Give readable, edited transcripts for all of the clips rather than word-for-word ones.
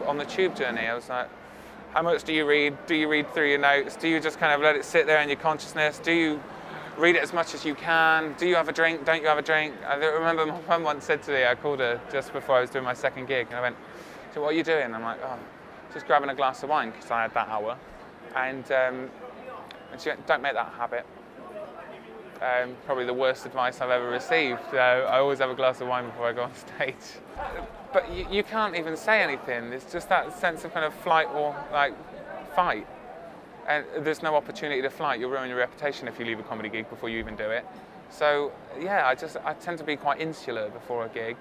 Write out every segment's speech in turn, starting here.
on the tube journey. I was like, how much do you read? Do you read through your notes? Do you just kind of let it sit there in your consciousness? Do you read it as much as you can? Do you have a drink? Don't you have a drink? I remember my mum once said to me, I called her just before I was doing my second gig, and I went, so what are you doing? I'm like, oh, just grabbing a glass of wine, because I had that hour. And she went, don't make that a habit. Probably the worst advice I've ever received. I always have a glass of wine before I go on stage. But you can't even say anything. It's just that sense of kind of flight or like fight. And there's no opportunity to flight. You'll ruin your reputation if you leave a comedy gig before you even do it. So yeah, I tend to be quite insular before a gig.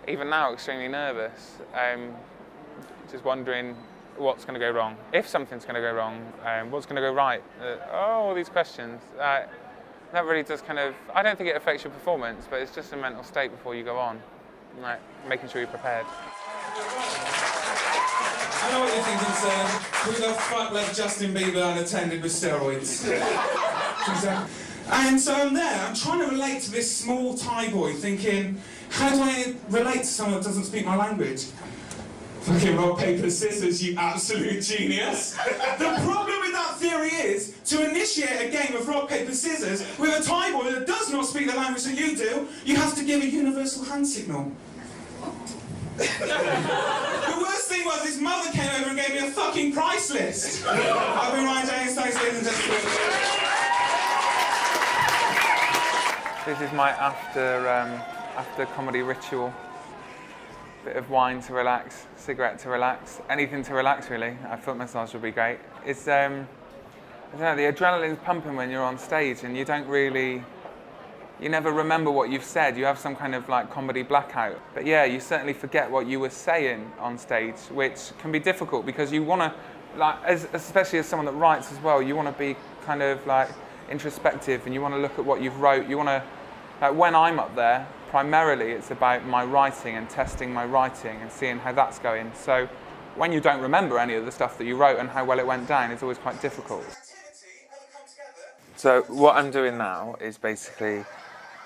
Even now, extremely nervous. Just wondering what's going to go wrong. If something's going to go wrong, what's going to go right? All these questions. That really does kind of, I don't think it affects your performance, but it's just a mental state before you go on. Like, making sure you're prepared. I know what you're thinking, sir. Who the fuck left Justin Bieber unattended with steroids? And so I'm there, I'm trying to relate to this small Thai boy, thinking, how do I relate to someone that doesn't speak my language? Fucking rock, paper, scissors, you absolute genius. The problem with that theory is, to initiate a game of rock, paper, scissors with a Thai boy that does not speak the language that you do, you have to give a universal hand signal. The worst thing was his mother came over and gave me a fucking price list. I've been Ryan James, thanks ladies and gentlemen. This is my after comedy ritual. Bit of wine to relax, cigarette to relax, anything to relax really. A foot massage would be great. It's I don't know, the adrenaline's pumping when you're on stage and you never remember what you've said. You have some kind of like comedy blackout. But yeah, you certainly forget what you were saying on stage, which can be difficult because you want to, like, especially as someone that writes as well, you want to be kind of like introspective and you want to look at what you've wrote. You want to, like when I'm up there, primarily it's about my writing and testing my writing and seeing how that's going. So when you don't remember any of the stuff that you wrote and how well it went down, it's always quite difficult. So what I'm doing now is basically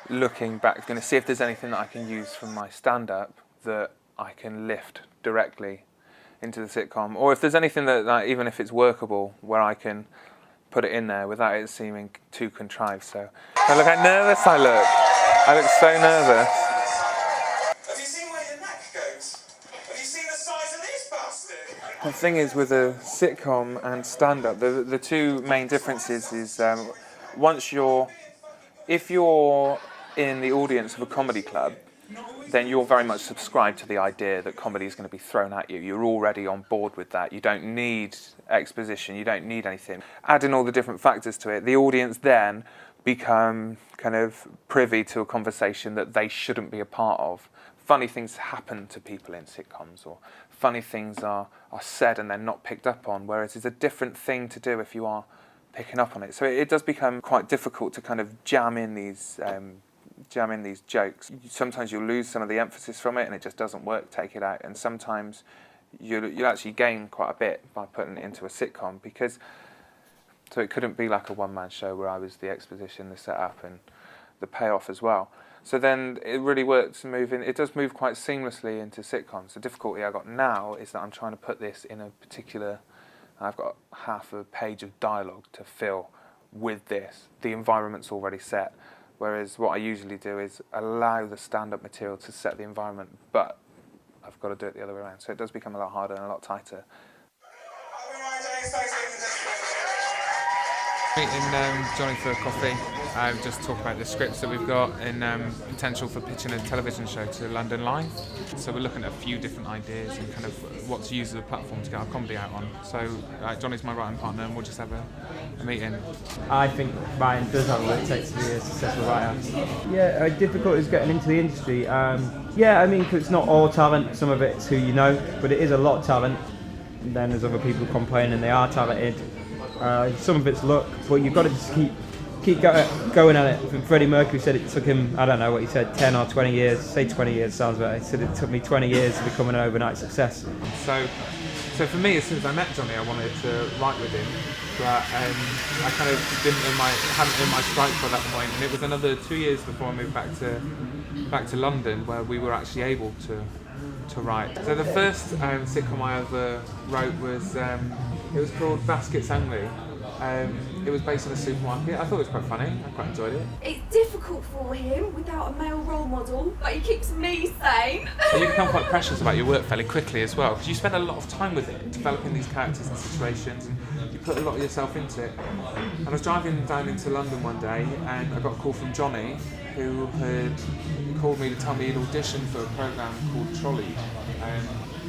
looking back, going to see if there's anything that I can use from my stand-up that I can lift directly into the sitcom, or if there's anything that even if it's workable, where I can put it in there without it seeming too contrived. So look how nervous I look. I look so nervous. Have you seen where your neck goes? Have you seen the size of this bastard? The thing is with a sitcom and stand-up, the two main differences is if you're in the audience of a comedy club, then you're very much subscribed to the idea that comedy is going to be thrown at you. You're already on board with that. You don't need exposition. You don't need anything. Add in all the different factors to it. The audience then become kind of privy to a conversation that they shouldn't be a part of. Funny things happen to people in sitcoms, or funny things are said and they're not picked up on, whereas it's a different thing to do if you are picking up on it. So it does become quite difficult to kind of jam in these jokes. Sometimes you'll lose some of the emphasis from it and it just doesn't work, take it out. And sometimes you'll actually gain quite a bit by putting it into a sitcom, because so it couldn't be like a one-man show where I was the exposition, the setup and the payoff as well. So then it really works moving, it does move quite seamlessly into sitcoms. The difficulty I got now is that I'm trying to put this in a particular, I've got half a page of dialogue to fill with this. The environment's already set. Whereas what I usually do is allow the stand-up material to set the environment, but I've got to do it the other way around. So it does become a lot harder and a lot tighter. Meeting Johnny for a coffee. Just talk about the scripts that we've got and potential for pitching a television show to London Live. So we're looking at a few different ideas and kind of what to use as a platform to get our comedy out on. So Johnny's my writing partner and we'll just have a meeting. I think Ryan does have what it takes to be a successful writer. Yeah, difficult is getting into the industry. Yeah, I mean, 'cause it's not all talent, some of it's who you know, but it is a lot of talent. And then there's other people complaining they are talented. Some of it's luck, but you've got to just keep going at it. Freddie Mercury said it took him, I don't know what he said, 10 or 20 years, say 20 years sounds better. He said it took me 20 years to become an overnight success. So for me, as soon as I met Johnny, I wanted to write with him, but I kind of hadn't in my stripes by that point, and it was another 2 years before I moved back to London, where we were actually able to to write. So the first sitcom I ever wrote was it was called Baskets Only. It was based on a supermarket. I thought it was quite funny. I quite enjoyed it. It's difficult for him without a male role model, but he keeps me sane. And you become quite precious about your work fairly quickly as well, because you spend a lot of time with it, developing these characters and situations, and you put a lot of yourself into it. And I was driving down into London one day, and I got a call from Johnny, who had called me to tell me he'd auditioned for a programme called Trolley.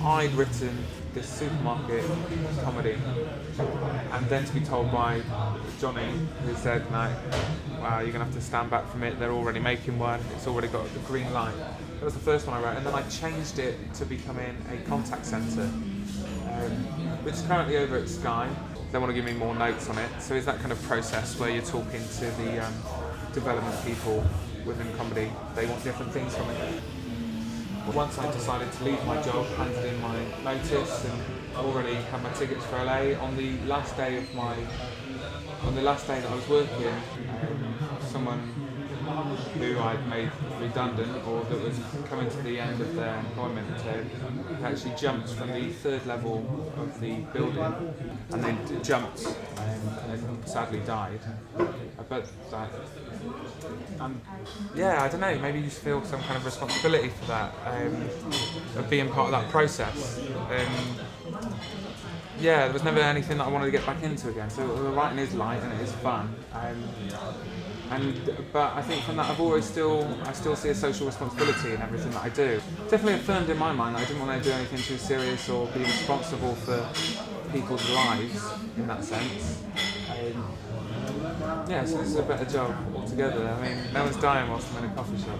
I'd written this supermarket comedy, and then to be told by Johnny, who said, like, wow, you're going to have to stand back from it, they're already making one, it's already got the green light. That was the first one I wrote, and then I changed it to becoming a contact centre, which is currently over at Sky. They want to give me more notes on it, so it's that kind of process where you're talking to the development people within comedy. They want different things from it. Once I decided to leave my job, handed in my notice, and already had my tickets for LA, on the last day that I was working, someone who I'd made redundant or that was coming to the end of their employment actually jumped from the third level of the building, and then jumped and sadly died. But yeah, I don't know, maybe you just feel some kind of responsibility for that, of being part of that process. Yeah, there was never anything that I wanted to get back into again, so the writing is light and it is fun. But I think from that I still see a social responsibility in everything that I do. Definitely affirmed in my mind that I didn't want to do anything too serious or be responsible for people's lives in that sense. Yeah, so this is a better job altogether. I mean, no one's dying whilst I'm in a coffee shop.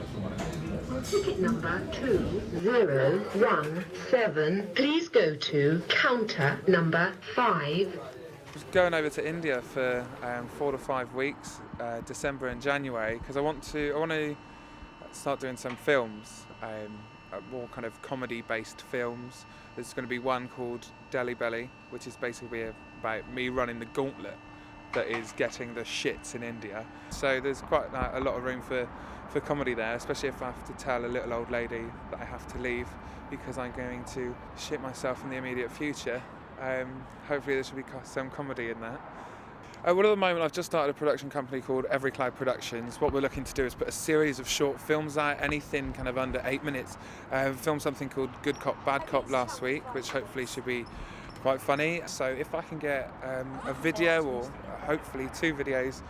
Ticket number 2017, please go to counter number 5. I was going over to India for 4 to 5 weeks, December and January, because I want to start doing some films, more kind of comedy-based films. There's going to be one called Delhi Belly, which is basically about me running the gauntlet that is getting the shits in India. So there's quite a lot of room for comedy there, especially if I have to tell a little old lady that I have to leave because I'm going to shit myself in the immediate future. Hopefully there should be some comedy in that. Well, at the moment I've just started a production company called Every Cloud Productions. What we're looking to do is put a series of short films out, anything kind of under 8 minutes. Filmed something called Good Cop, Bad Cop last week, which hopefully should be quite funny. So if I can get a video, or hopefully 2 videos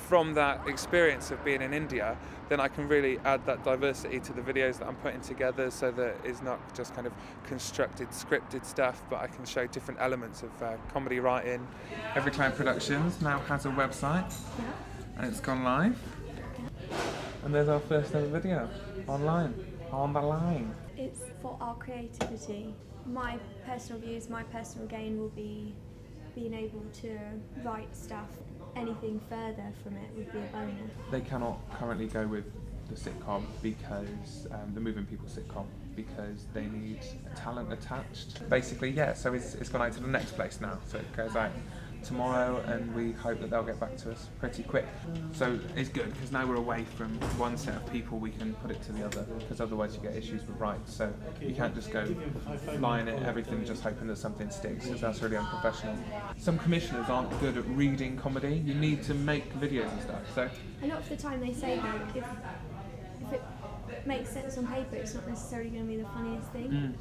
from that experience of being in India, then I can really add that diversity to the videos that I'm putting together, so that it's not just kind of constructed, scripted stuff, but I can show different elements of comedy writing. Every Cloud Productions now has a website, and it's gone live. And there's our first ever video online, on the line. It's for our creativity. My personal views, my personal gain will be being able to write stuff. Anything further from it would be a bonus. They cannot currently go with the sitcom because the Moving People sitcom, because they need a talent attached. Basically, yeah. So it's gone out to the next place now. So it goes out tomorrow, and we hope that they'll get back to us pretty quick. So it's good because now we're away from one set of people, we can put it to the other, because otherwise you get issues with rights. So you can't just go flying at everything just hoping that something sticks, because that's really unprofessional. Some commissioners aren't good at reading comedy. You need to make videos and stuff. So a lot of the time they say that if it makes sense on paper, it's not necessarily going to be the funniest thing.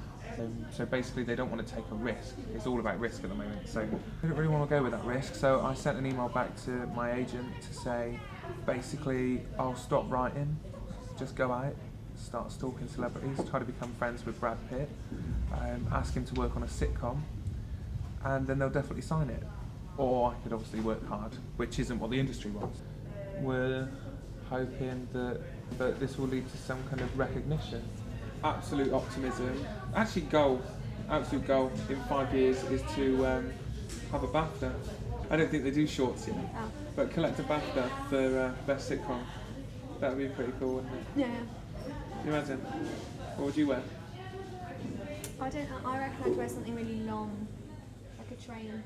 So basically they don't want to take a risk. It's all about risk at the moment. So I don't really want to go with that risk. So I sent an email back to my agent to say, basically, I'll stop writing, just go out, start stalking celebrities, try to become friends with Brad Pitt, ask him to work on a sitcom, and then they'll definitely sign it. Or I could obviously work hard, which isn't what the industry wants. We're hoping that this will lead to some kind of recognition. Absolute optimism. Actually, absolute goal in 5 years is to have a BAFTA. I don't think they do shorts yet, but collect a BAFTA for best sitcom. That would be pretty cool, wouldn't it? Yeah. Can you imagine? What would you wear? I reckon I'd wear something really long, like a train.